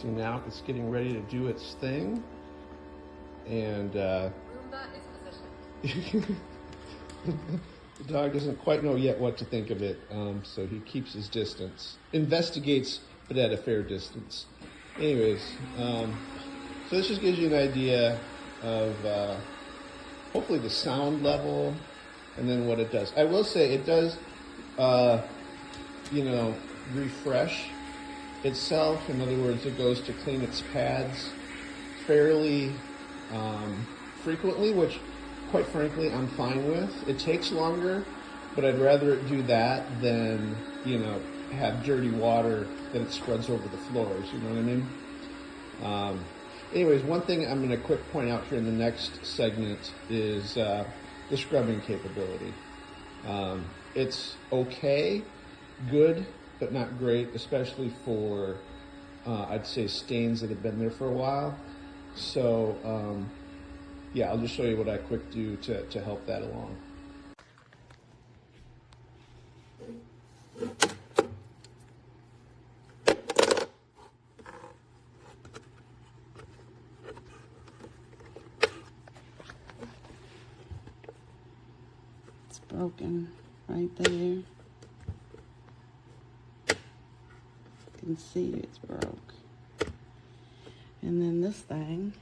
See, now it's getting ready to do its thing. And Roomba is positioned. the dog doesn't quite know yet what to think of it, so he keeps his distance. Investigates, but at a fair distance. Anyways, so this just gives you an idea of hopefully the sound level and then what it does. I will say it does, refresh itself. In other words, it goes to clean its pads fairly frequently, which quite frankly I'm fine with. It takes longer, but I'd rather it do that than, have dirty water that it spreads over the floors, you know what I mean? Anyways, one thing I'm going to quick point out here in the next segment is the scrubbing capability. It's okay, good, but not great, especially for, I'd say, stains that have been there for a while. So, yeah, I'll just show you what I quick do to help that along. It's broken right there. You can see it's broke. And then this thing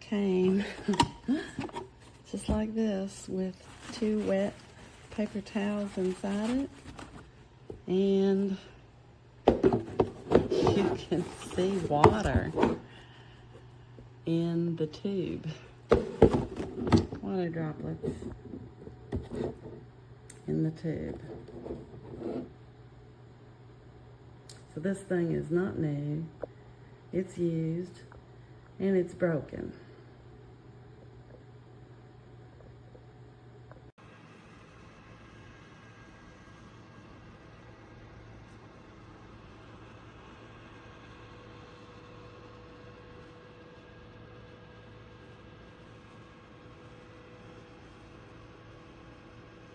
came just like this with 2 wet paper towels inside it. And you can see water in the tube. Water droplets in the tube. So this thing is not new, it's used, and it's broken.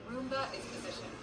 Roomba is positioned.